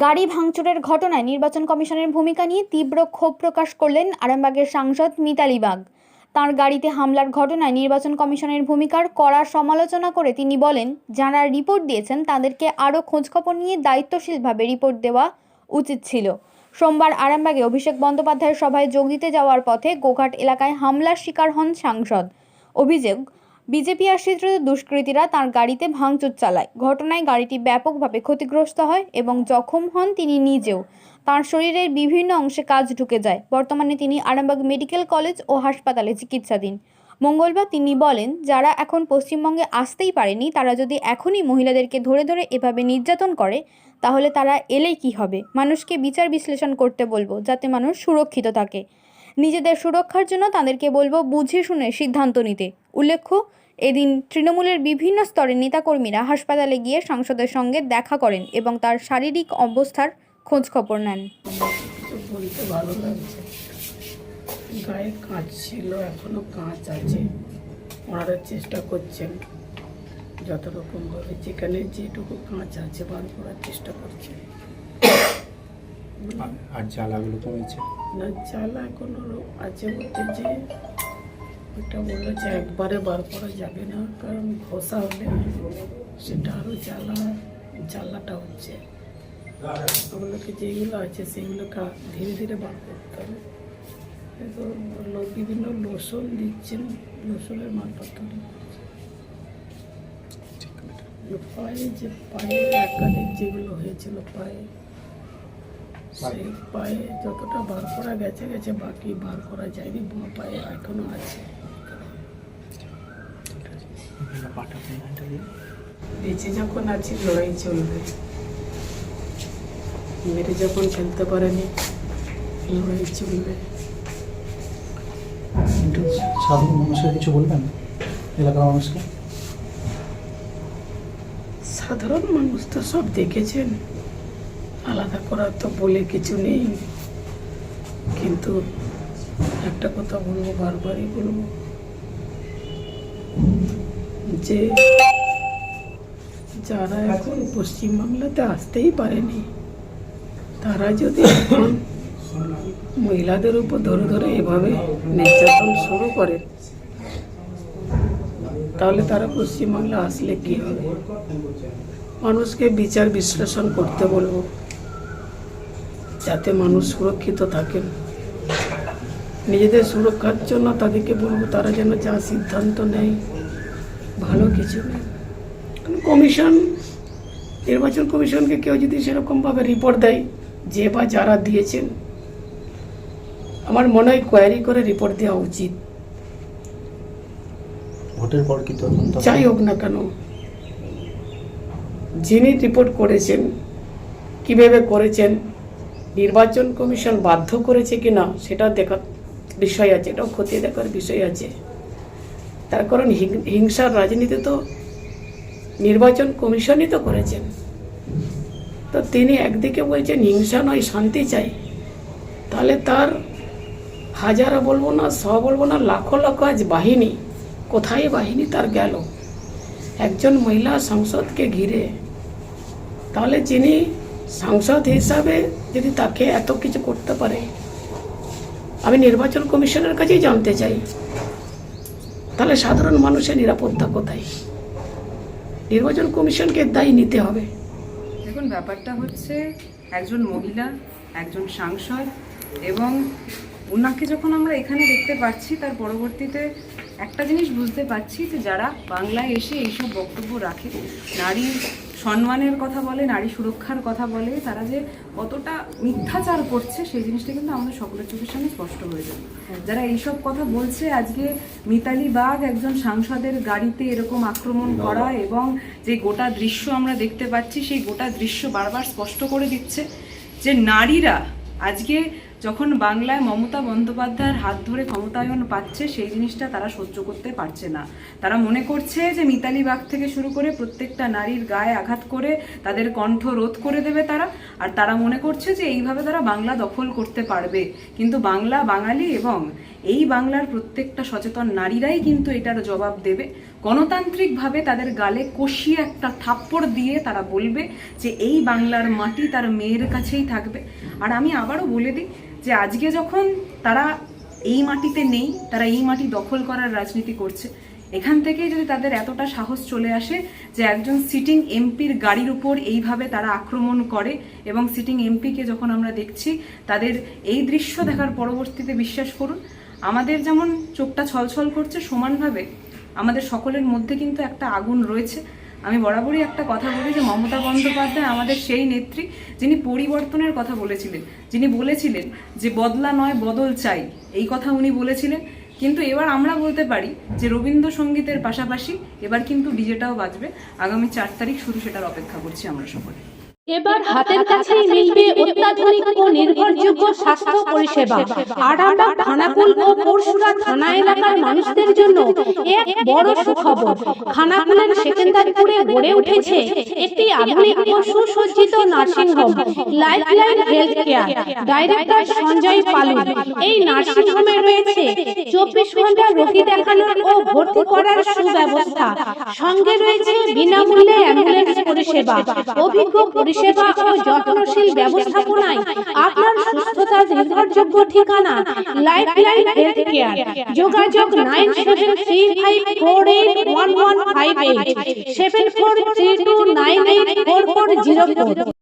গাড়ি ভাঙচুরের ঘটনায় নির্বাচন কমিশনের ভূমিকা নিয়ে তীব্র ক্ষোভ প্রকাশ করলেন আরামবাগের সাংসদ মিতালি বাগ। তাঁর গাড়িতে হামলার ঘটনায় নির্বাচন কমিশনের ভূমিকার কড়া সমালোচনা করে তিনি বলেন, যারা রিপোর্ট দিয়েছেন তাদেরকে আরও খোঁজখবর নিয়ে দায়িত্বশীলভাবে রিপোর্ট দেওয়া উচিত ছিল। সোমবার আরামবাগে অভিষেক বন্দ্যোপাধ্যায়ের সভায় যোগ দিতে যাওয়ার পথে গোঘাট এলাকায় হামলার শিকার হন সাংসদ। অভিযোগ, বিজেপি আশ্রিত দুষ্কৃতীরা তাঁর গাড়িতে ভাঙচুর চালায়। ঘটনায় গাড়িটি ব্যাপকভাবে ক্ষতিগ্রস্ত হয় এবং জখম হন তিনি নিজেও। তাঁর শরীরের বিভিন্ন অংশে কাজ ঢুকে যায়। বর্তমানে তিনি আরামবাগ মেডিকেল কলেজ ও হাসপাতালে চিকিৎসাধীন। মঙ্গলবার তিনি বলেন, যারা এখন পশ্চিমবঙ্গে আসতেই পারেনি তারা যদি এখনই মহিলাদেরকে ধরে ধরে এভাবে নির্যাতন করে তাহলে তারা এলেই কি হবে? মানুষকে বিচার বিশ্লেষণ করতে বলবো, যাতে মানুষ সুরক্ষিত থাকে। নিজেদের সুরক্ষার জন্য তাদেরকে বলবো বুঝে শুনে সিদ্ধান্ত নিতে। উল্লেখ্য, এদিন তৃণমূলের বিভিন্ন স্তরের নেতাকর্মীরা হাসপাতালে গিয়ে সাংসদের সঙ্গে দেখা করেন এবং তার শারীরিক অবস্থার খোঁজ খবর নেন। বলতে ভালো লাগছে, গায়ে কাঁচ ছিল, এখনো কাঁচ আছে। ওনারা চেষ্টা করছেন যত রকমভাবে, যেখানে যেটুকু কাঁচ আছে বার করার চেষ্টা করছেন। আর জ্বালাগুলো কমেছে না, জ্বালা এখনো আছে বলতে যে এটা বলেছে একবারে বার করা যাবে না, কারণ ঘষা হলে সেটা আরও জ্বালাটা হচ্ছে। ওগুলোকে যেগুলো আছে সেগুলোকে ধীরে ধীরে বার করতে হবে। বিভিন্ন লোশন দিচ্ছেন, লোশনের মালপত্র পায়ে, যে পায়ে একাধিক যেগুলো হয়েছিল পায়ে, সেই পায়ে যতটা বার করা গেছে, বাকি বার করা যায়নি। পায়ে এখনো আছে। বেঁচে যখন আছি লড়াই চলবে, মেরে যখন ফেলতে পারেনি লড়াই চলবে। সাধারণ মানুষের কিছু বলবেন, এলাকার মানুষকে? সাধারণ মানুষ তো সব দেখেছেন, আলাদা করা তো বলে কিছু নেই। কিন্তু একটা কথা বলবো, বারবারই বলবো, যে যারা এখন পশ্চিমবাংলাতে আসতেই পারেনি তারা যদি এখন মহিলাদের উপর ধরে ধরে এভাবে নির্যাতন শুরু করে, তাহলে তারা পশ্চিমবাংলা আসলে কি হবে? মানুষকে বিচার বিশ্লেষণ করতে বলবো, যাতে মানুষ সুরক্ষিত থাকেন। নিজেদের সুরক্ষার জন্য তাদেরকে বলবো তারা যেন যা সিদ্ধান্ত নেয় ভালো কিছু নেই। কমিশন, নির্বাচন কমিশনকে কেউ যদি সেরকমভাবে রিপোর্ট দেয়, যে বা যারা দিয়েছেন, আমার মনে হয় কোয়ারি করে রিপোর্ট দেওয়া উচিত। ভোটের পর কি তদন্ত যাই হোক না কেন, যিনি রিপোর্ট করেছেন কিভাবে করেছেন, নির্বাচন কমিশন বাধ্য করেছে কিনা সেটা দেখার বিষয় আছে, এটাও খতিয়ে দেখার বিষয় আছে। তার কারণ হিংসার রাজনীতি তো নির্বাচন কমিশনই তো করেছেন। তো তিনি একদিকে বলছেন হিংসা নয়, শান্তি চাই, তাহলে তার হাজার বলবো না, বলবো না, লাখো লাখো আজ বাহিনী, কোথায় বাহিনী তার গেল একজন মহিলা সাংসদকে ঘিরে? তাহলে যিনি সাংসদ হিসাবে যদি তাকে এত কিছু করতে পারে, আমি নির্বাচন কমিশনের কাছেই জানতে চাই, তাহলে সাধারণ মানুষের নিরাপত্তা কোথায়? নির্বাচন কমিশনকে দায়ী নিতে হবে। দেখুন, ব্যাপারটা হচ্ছে একজন মহিলা, একজন সাংসদ, এবং ওনাকে যখন আমরা এখানে দেখতে পাচ্ছি, তার পরবর্তীতে একটা জিনিস বুঝতে পারছি যে যারা বাংলায় এসে এইসব বক্তব্য রাখে, নারীর সম্মানের কথা বলে, নারী সুরক্ষার কথা বলে, তারা যে কতটা মিথ্যাচার করছে সেই জিনিসটা কিন্তু আমাদের সকলের চোখের সামনে স্পষ্ট হয়ে যাবে। যারা এইসব কথা বলছে, আজকে মিতালি বাগ একজন সাংসদের গাড়িতে এরকম আক্রমণ করা এবং যে গোটা দৃশ্য আমরা দেখতে পাচ্ছি, সেই গোটা দৃশ্য বারবার স্পষ্ট করে দিচ্ছে যে নারীরা আজকে যখন বাংলায় মমতা বন্দ্যোপাধ্যায়ের হাত ধরে ক্ষমতায়ন পাচ্ছে, সেই জিনিসটা তারা সহ্য করতে পারছে না। তারা মনে করছে যে মিতালি বাগ থেকে শুরু করে প্রত্যেকটা নারীর গায়ে আঘাত করে তাদের কণ্ঠ রোধ করে দেবে তারা, আর তারা মনে করছে যে এইভাবে তারা বাংলা দখল করতে পারবে। কিন্তু বাংলা, বাঙালি এবং এই বাংলার প্রত্যেকটা সচেতন নারীরাই কিন্তু এটার জবাব দেবে। গণতান্ত্রিকভাবে তাদের গালে কষিয়ে একটা থাপ্পড় দিয়ে তারা বলবে যে এই বাংলার মাটি তার মেয়ের কাছেই থাকবে। আর আমি আবারও বলে দিই যে আজকে যখন তারা এই মাটিতে নেই, তারা এই মাটি দখল করার রাজনীতি করছে, এখান থেকেই যদি তাদের এতটা সাহস চলে আসে যে একজন সিটিং এমপির গাড়ির উপর এইভাবে তারা আক্রমণ করে, এবং সিটিং এমপিকে যখন আমরা দেখছি তাদের এই দৃশ্য দেখার পরবর্তীতে বিশ্বাস করুন আমাদের যেমন চোখটা ছলছল করছে, সমানভাবে আমাদের সকলের মধ্যে কিন্তু একটা আগুন রয়েছে। আমি বরাবরই একটা কথা বলি যে মমতা বন্দ্যোপাধ্যায় আমাদের সেই নেত্রী যিনি পরিবর্তনের কথা বলেছিলেন, যিনি বলেছিলেন যে বদলা নয় বদল চাই, এই কথা উনি বলেছিলেন। কিন্তু এবার আমরা বলতে পারি যে রবীন্দ্রসঙ্গীতের পাশাপাশি এবার কিন্তু ডিজেটাও বাজবে। আগামী 4 তারিখ শুধু সেটার অপেক্ষা করছি আমরা সকলে। এবার হাতের কাছেই মিলবে অত্যাধুনিক ও নির্ভরযোগ্য স্বাস্থ্য পরিষেবা। আরামবাগ, খানাকুল ও পরশুরা থানা এলাকার মানুষদের জন্য এক বড় সুখবর। খানাকুলের সেকেন্দারপুরে গড়ে উঠেছে একটি আধুনিক ও সুসজ্জিত nursing home, lifeline health care. Director Sanjay Palu. এই নার্সিং হোমে রয়েছে 24 ঘন্টা রোগী দেখানোর ও ভর্তি করার সুব্যবস্থা। সঙ্গে রয়েছে বিনামূল্যে অ্যাম্বুলেন্স পরিষেবা। অভিজ্ঞ পরিষেবা ও যত্নশীল ব্যবস্থাপনায় আপনার সুস্থতার নির্ভরযোগ্য ঠিকানা লাইফলাইন হেলথ কেয়ার। যোগাযোগ 9735481158 7432984404।